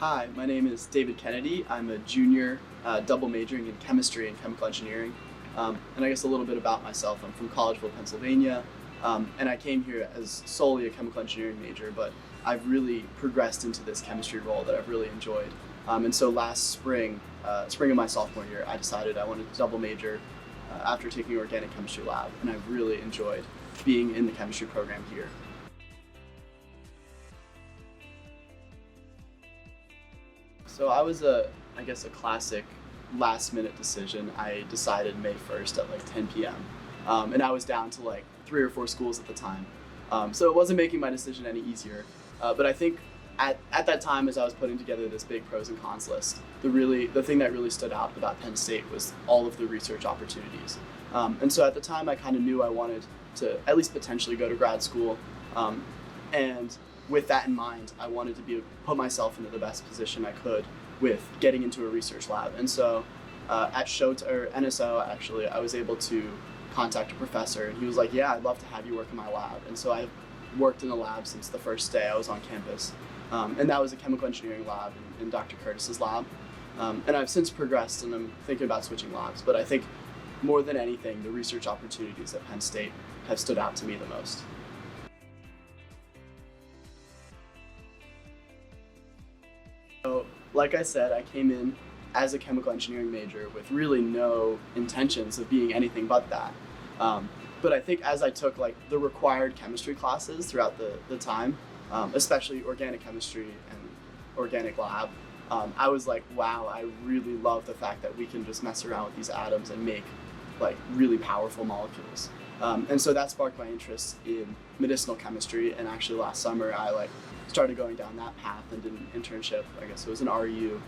Hi, my name is David Kennedy. I'm a junior double majoring in chemistry and chemical engineering. And I guess a little bit about myself. I'm from Collegeville, Pennsylvania, and I came here as solely a chemical engineering major, but I've really progressed into this chemistry role that I've really enjoyed. And so last spring, spring of my sophomore year, I decided I wanted to double major after taking organic chemistry lab, and I've really enjoyed being in the chemistry program here. So I was I guess a classic last minute decision. I decided May 1st at like 10 p.m. And I was down to like 3 or 4 schools at the time. So it wasn't making my decision any easier. But I think at that time, as I was putting together this big pros and cons list, the thing that really stood out about Penn State was all of the research opportunities. And so at the time, I kind of knew I wanted to at least potentially go to grad school. And with that in mind, I wanted to put myself into the best position I could with getting into a research lab. And so at NSO, actually, I was able to contact a professor, and he was like, "Yeah, I'd love to have you work in my lab." And so I've worked in the lab since the first day I was on campus. And that was a chemical engineering lab in Dr. Curtis's lab. And I've since progressed, and I'm thinking about switching labs. But I think more than anything, the research opportunities at Penn State have stood out to me the most. So, like I said, I came in as a chemical engineering major with really no intentions of being anything but that. But I think as I took like the required chemistry classes throughout the time, especially organic chemistry and organic lab, I was like, wow, I really love the fact that we can just mess around with these atoms and make like really powerful molecules. And so that sparked my interest in medicinal chemistry, and actually last summer I started going down that path and did an internship, I guess it was an REU,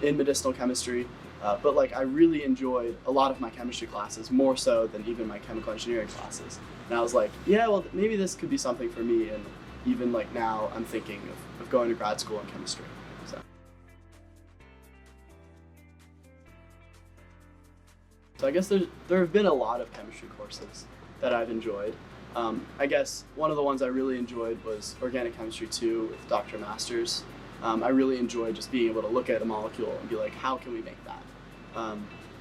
in medicinal chemistry. But I really enjoyed a lot of my chemistry classes, more so than even my chemical engineering classes. And I was like, yeah, well, maybe this could be something for me. And even now I'm thinking of going to grad school in chemistry. So I guess there have been a lot of chemistry courses that I've enjoyed. I guess one of the ones I really enjoyed was Organic Chemistry 2 with Dr. Masters. I really enjoyed just being able to look at a molecule and be like, how can we make that?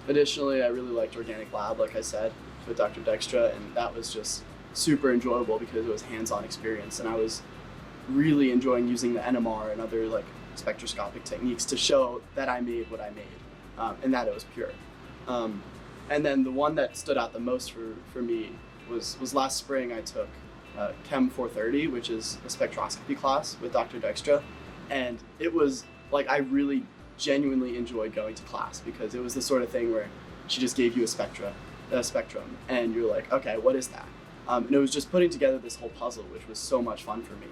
Additionally, I really liked Organic Lab, like I said, with Dr. Dextra, and that was just super enjoyable because it was hands-on experience, and I was really enjoying using the NMR and other spectroscopic techniques to show that I made what I made, and that it was pure. And then the one that stood out the most for me was last spring. I took Chem 430, which is a spectroscopy class with Dr. Dextra, and it was I really genuinely enjoyed going to class because it was the sort of thing where she just gave you a spectrum, and you're like, okay, what is that? And it was just putting together this whole puzzle, which was so much fun for me.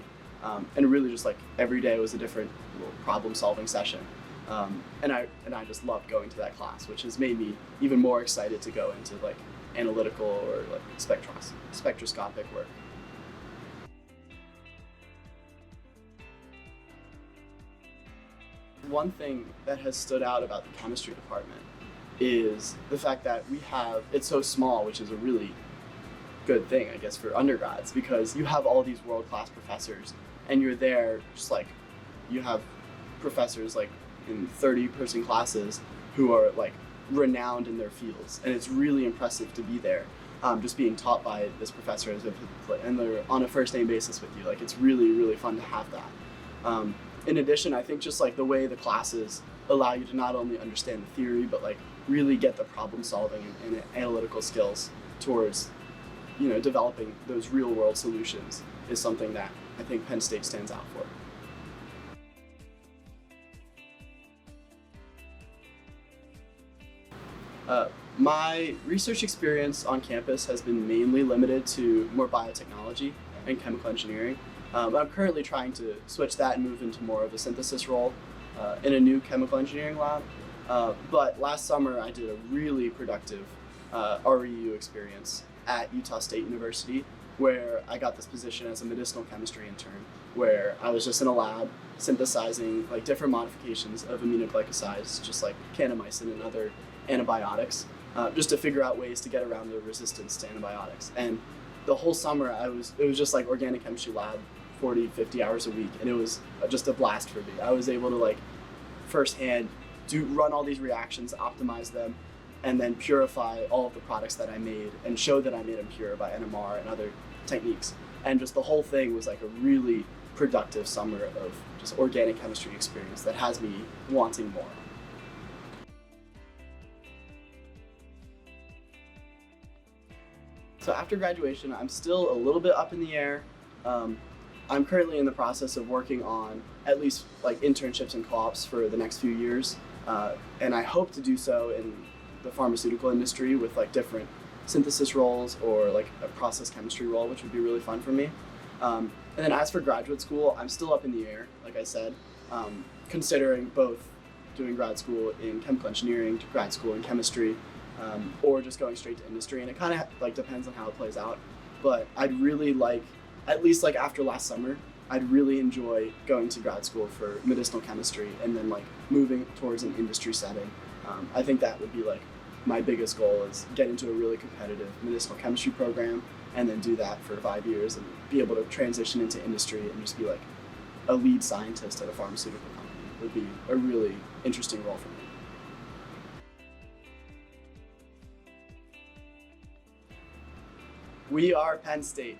And really just every day was a different little problem-solving session. And I just loved going to that class, which has made me even more excited to go into analytical or spectroscopic work. One thing that has stood out about the chemistry department is the fact that it's so small, which is a really good thing, I guess, for undergrads, because you have all these world-class professors, and you're there you have professors in 30-person classes who are renowned in their fields, and it's really impressive to be there, just being taught by this professor and they're on a first name basis with you. It's really, really fun to have that. In addition, I think just the way the classes allow you to not only understand the theory, but really get the problem solving and analytical skills towards developing those real world solutions is something that I think Penn State stands out for. My research experience on campus has been mainly limited to more biotechnology and chemical engineering. I'm currently trying to switch that and move into more of a synthesis role in a new chemical engineering lab. But last summer I did a really productive REU experience at Utah State University, where I got this position as a medicinal chemistry intern, where I was just in a lab synthesizing different modifications of aminoglycosides, just like kanamycin and other antibiotics, just to figure out ways to get around the resistance to antibiotics. And the whole summer it was just organic chemistry lab 40, 50 hours a week, and it was just a blast for me. I was able to like firsthand run all these reactions, optimize them, and then purify all of the products that I made and show that I made them pure by NMR and other techniques. And just the whole thing was like a really productive summer of just organic chemistry experience that has me wanting more. So after graduation, I'm still a little bit up in the air. I'm currently in the process of working on at least like internships and co-ops for the next few years. And I hope to do so in the pharmaceutical industry with like different synthesis roles or like a process chemistry role, which would be really fun for me. And then as for graduate school, I'm still up in the air, like I said, considering both doing grad school in chemical engineering, to grad school in chemistry, or just going straight to industry. And it kind of like depends on how it plays out. But I'd really like, at least like after last summer, I'd really enjoy going to grad school for medicinal chemistry and then like moving towards an industry setting. I think that would be like my biggest goal, is get into a really competitive medicinal chemistry program and then do that for 5 years and be able to transition into industry and just be like a lead scientist at a pharmaceutical company would be a really interesting role for me. We are Penn State.